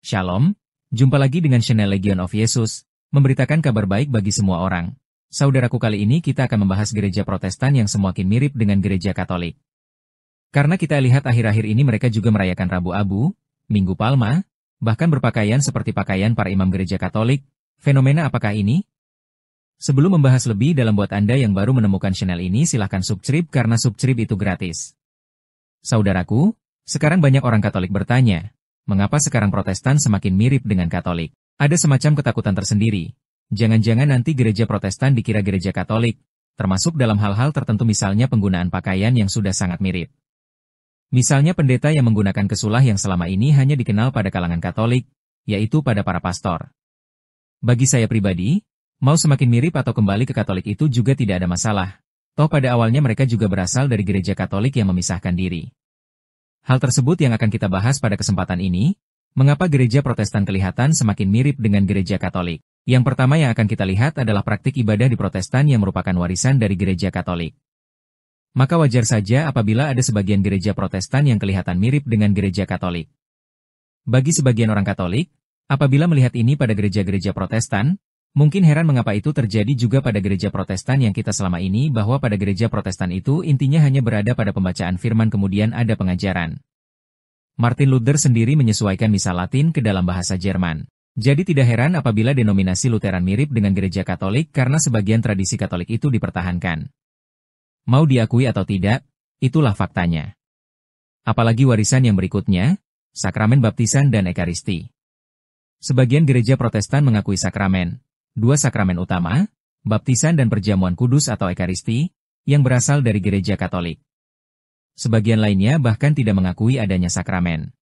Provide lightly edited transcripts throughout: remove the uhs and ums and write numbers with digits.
Shalom, jumpa lagi dengan channel Legion of Yesus, memberitakan kabar baik bagi semua orang. Saudaraku, kali ini kita akan membahas gereja Protestan yang semakin mirip dengan gereja Katolik. Karena kita lihat akhir-akhir ini mereka juga merayakan Rabu Abu, Minggu Palma, bahkan berpakaian seperti pakaian para imam gereja Katolik. Fenomena apakah ini? Sebelum membahas lebih dalam, buat Anda yang baru menemukan channel ini, silahkan subscribe karena subscribe itu gratis. Saudaraku, sekarang banyak orang Katolik bertanya, mengapa sekarang Protestan semakin mirip dengan Katolik? Ada semacam ketakutan tersendiri. Jangan-jangan nanti gereja Protestan dikira gereja Katolik, termasuk dalam hal-hal tertentu, misalnya penggunaan pakaian yang sudah sangat mirip. Misalnya pendeta yang menggunakan kesulah yang selama ini hanya dikenal pada kalangan Katolik, yaitu pada para pastor. Bagi saya pribadi, mau semakin mirip atau kembali ke Katolik itu juga tidak ada masalah. Toh pada awalnya mereka juga berasal dari gereja Katolik yang memisahkan diri. Hal tersebut yang akan kita bahas pada kesempatan ini, mengapa gereja Protestan kelihatan semakin mirip dengan gereja Katolik. Yang pertama yang akan kita lihat adalah praktik ibadah di Protestan yang merupakan warisan dari gereja Katolik. Maka wajar saja apabila ada sebagian gereja Protestan yang kelihatan mirip dengan gereja Katolik. Bagi sebagian orang Katolik, apabila melihat ini pada gereja-gereja Protestan, mungkin heran mengapa itu terjadi juga pada gereja Protestan yang kita selama ini, bahwa pada gereja Protestan itu intinya hanya berada pada pembacaan firman kemudian ada pengajaran. Martin Luther sendiri menyesuaikan misa Latin ke dalam bahasa Jerman. Jadi tidak heran apabila denominasi Lutheran mirip dengan gereja Katolik karena sebagian tradisi Katolik itu dipertahankan. Mau diakui atau tidak, itulah faktanya. Apalagi warisan yang berikutnya, sakramen baptisan dan ekaristi. Sebagian gereja Protestan mengakui sakramen, dua sakramen utama, baptisan dan perjamuan kudus atau ekaristi, yang berasal dari gereja Katolik. Sebagian lainnya bahkan tidak mengakui adanya sakramen.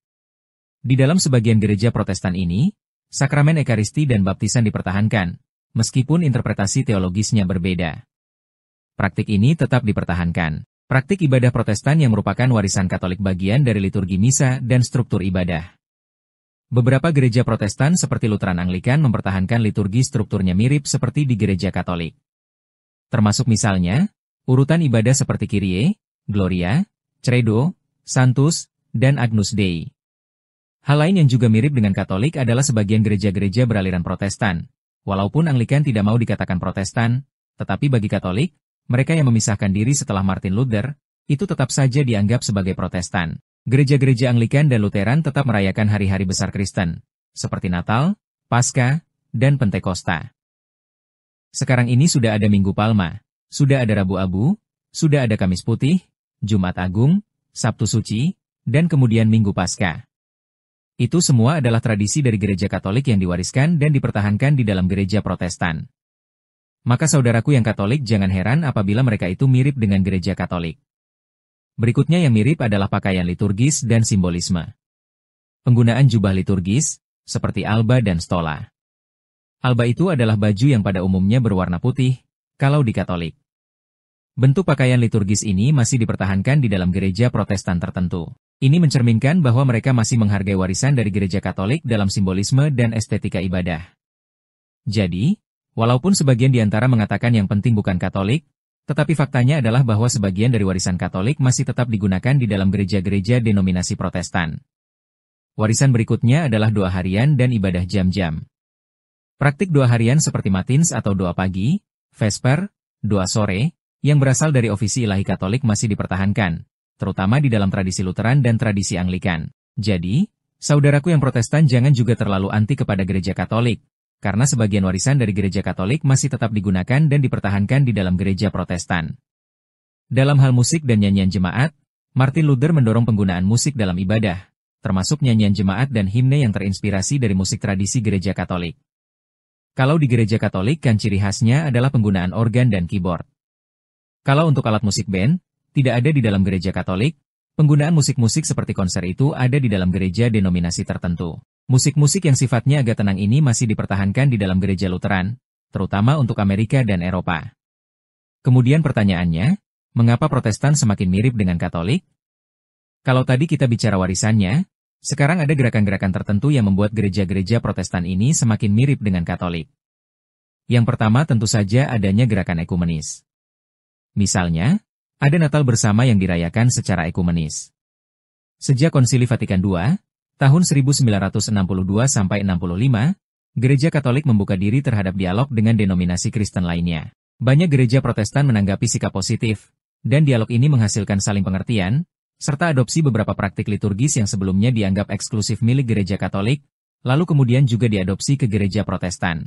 Di dalam sebagian gereja Protestan ini, sakramen ekaristi dan baptisan dipertahankan, meskipun interpretasi teologisnya berbeda. Praktik ini tetap dipertahankan. Praktik ibadah Protestan yang merupakan warisan Katolik bagian dari liturgi misa dan struktur ibadah. Beberapa gereja Protestan seperti Lutheran Anglikan mempertahankan liturgi strukturnya mirip seperti di gereja Katolik. Termasuk misalnya, urutan ibadah seperti Kyrie, Gloria, Credo, Sanctus, dan Agnus Dei. Hal lain yang juga mirip dengan Katolik adalah sebagian gereja-gereja beraliran Protestan. Walaupun Anglikan tidak mau dikatakan Protestan, tetapi bagi Katolik, mereka yang memisahkan diri setelah Martin Luther, itu tetap saja dianggap sebagai Protestan. Gereja-gereja Anglikan dan Lutheran tetap merayakan hari-hari besar Kristen, seperti Natal, Paskah, dan Pentakosta. Sekarang ini sudah ada Minggu Palma, sudah ada Rabu Abu, sudah ada Kamis Putih, Jumat Agung, Sabtu Suci, dan kemudian Minggu Paskah. Itu semua adalah tradisi dari gereja Katolik yang diwariskan dan dipertahankan di dalam gereja Protestan. Maka saudaraku yang Katolik jangan heran apabila mereka itu mirip dengan gereja Katolik. Berikutnya yang mirip adalah pakaian liturgis dan simbolisme. Penggunaan jubah liturgis, seperti alba dan stola. Alba itu adalah baju yang pada umumnya berwarna putih, kalau di Katolik. Bentuk pakaian liturgis ini masih dipertahankan di dalam gereja Protestan tertentu. Ini mencerminkan bahwa mereka masih menghargai warisan dari gereja Katolik dalam simbolisme dan estetika ibadah. Jadi, walaupun sebagian di antara mengatakan yang penting bukan Katolik, tetapi faktanya adalah bahwa sebagian dari warisan Katolik masih tetap digunakan di dalam gereja-gereja denominasi Protestan. Warisan berikutnya adalah doa harian dan ibadah jam-jam. Praktik doa harian seperti Matins atau doa pagi, Vesper, doa sore, yang berasal dari ofisi ilahi Katolik masih dipertahankan, terutama di dalam tradisi Lutheran dan tradisi Anglikan. Jadi, saudaraku yang Protestan jangan juga terlalu anti kepada gereja Katolik, karena sebagian warisan dari gereja Katolik masih tetap digunakan dan dipertahankan di dalam gereja Protestan. Dalam hal musik dan nyanyian jemaat, Martin Luther mendorong penggunaan musik dalam ibadah, termasuk nyanyian jemaat dan himne yang terinspirasi dari musik tradisi gereja Katolik. Kalau di gereja Katolik kan ciri khasnya adalah penggunaan organ dan keyboard. Kalau untuk alat musik band, tidak ada di dalam gereja Katolik, penggunaan musik-musik seperti konser itu ada di dalam gereja denominasi tertentu. Musik-musik yang sifatnya agak tenang ini masih dipertahankan di dalam gereja Lutheran, terutama untuk Amerika dan Eropa. Kemudian pertanyaannya, mengapa Protestan semakin mirip dengan Katolik? Kalau tadi kita bicara warisannya, sekarang ada gerakan-gerakan tertentu yang membuat gereja-gereja Protestan ini semakin mirip dengan Katolik. Yang pertama tentu saja adanya gerakan ekumenis. Misalnya, ada Natal bersama yang dirayakan secara ekumenis. Sejak Konsili Vatikan II, Tahun 1962–65, Gereja Katolik membuka diri terhadap dialog dengan denominasi Kristen lainnya. Banyak gereja Protestan menanggapi sikap positif, dan dialog ini menghasilkan saling pengertian, serta adopsi beberapa praktik liturgis yang sebelumnya dianggap eksklusif milik Gereja Katolik, lalu kemudian juga diadopsi ke Gereja Protestan.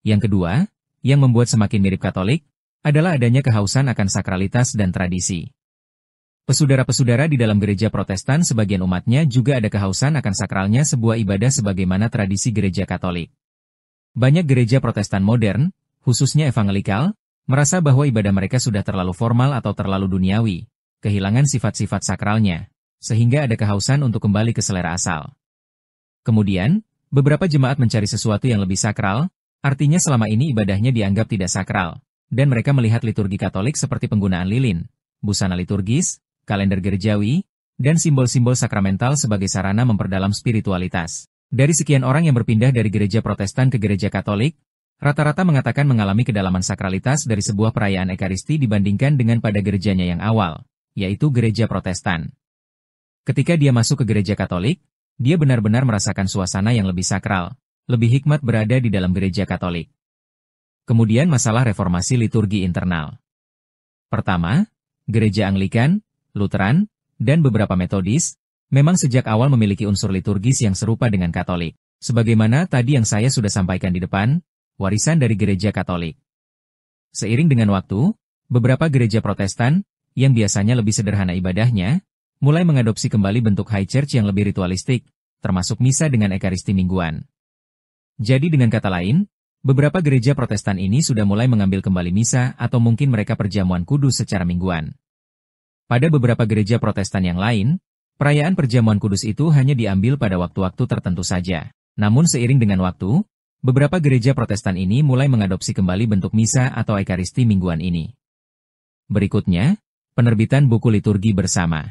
Yang kedua, yang membuat semakin mirip Katolik, adalah adanya kehausan akan sakralitas dan tradisi. Pesudara-pesudara di dalam Gereja Protestan sebagian umatnya juga ada kehausan akan sakralnya sebuah ibadah sebagaimana tradisi Gereja Katolik. Banyak gereja Protestan modern, khususnya evangelikal, merasa bahwa ibadah mereka sudah terlalu formal atau terlalu duniawi, kehilangan sifat-sifat sakralnya, sehingga ada kehausan untuk kembali ke selera asal. Kemudian, beberapa jemaat mencari sesuatu yang lebih sakral, artinya selama ini ibadahnya dianggap tidak sakral, dan mereka melihat liturgi Katolik seperti penggunaan lilin, busana liturgis, kalender gerejawi, dan simbol-simbol sakramental sebagai sarana memperdalam spiritualitas. Dari sekian orang yang berpindah dari gereja Protestan ke gereja Katolik, rata-rata mengatakan mengalami kedalaman sakralitas dari sebuah perayaan Ekaristi dibandingkan dengan pada gerejanya yang awal, yaitu gereja Protestan. Ketika dia masuk ke gereja Katolik, dia benar-benar merasakan suasana yang lebih sakral, lebih hikmat berada di dalam gereja Katolik. Kemudian masalah reformasi liturgi internal. Pertama, gereja Anglikan, Lutheran, dan beberapa Metodis, memang sejak awal memiliki unsur liturgis yang serupa dengan Katolik. Sebagaimana tadi yang saya sudah sampaikan di depan, warisan dari gereja Katolik. Seiring dengan waktu, beberapa gereja Protestan, yang biasanya lebih sederhana ibadahnya, mulai mengadopsi kembali bentuk high church yang lebih ritualistik, termasuk misa dengan ekaristi mingguan. Jadi dengan kata lain, beberapa gereja Protestan ini sudah mulai mengambil kembali misa atau mungkin mereka perjamuan kudus secara mingguan. Pada beberapa gereja Protestan yang lain, perayaan perjamuan kudus itu hanya diambil pada waktu-waktu tertentu saja. Namun seiring dengan waktu, beberapa gereja Protestan ini mulai mengadopsi kembali bentuk misa atau ekaristi mingguan ini. Berikutnya, penerbitan buku liturgi bersama.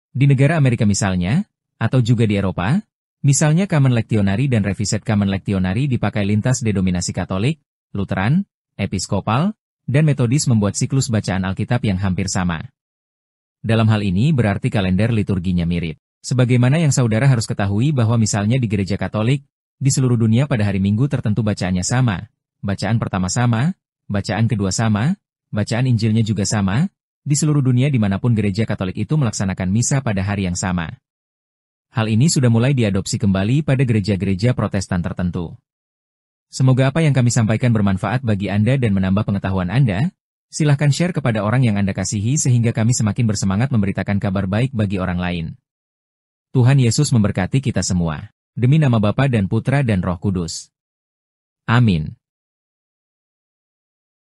Di negara Amerika misalnya, atau juga di Eropa, misalnya Common Lectionary dan Revised Common Lectionary dipakai lintas denominasi Katolik, Lutheran, Episkopal, dan Metodis membuat siklus bacaan Alkitab yang hampir sama. Dalam hal ini berarti kalender liturginya mirip. Sebagaimana yang saudara harus ketahui bahwa misalnya di gereja Katolik, di seluruh dunia pada hari Minggu tertentu bacaannya sama, bacaan pertama sama, bacaan kedua sama, bacaan Injilnya juga sama, di seluruh dunia dimanapun gereja Katolik itu melaksanakan misa pada hari yang sama. Hal ini sudah mulai diadopsi kembali pada gereja-gereja Protestan tertentu. Semoga apa yang kami sampaikan bermanfaat bagi Anda dan menambah pengetahuan Anda. Silahkan share kepada orang yang Anda kasihi sehingga kami semakin bersemangat memberitakan kabar baik bagi orang lain. Tuhan Yesus memberkati kita semua. Demi nama Bapa dan Putra dan Roh Kudus. Amin.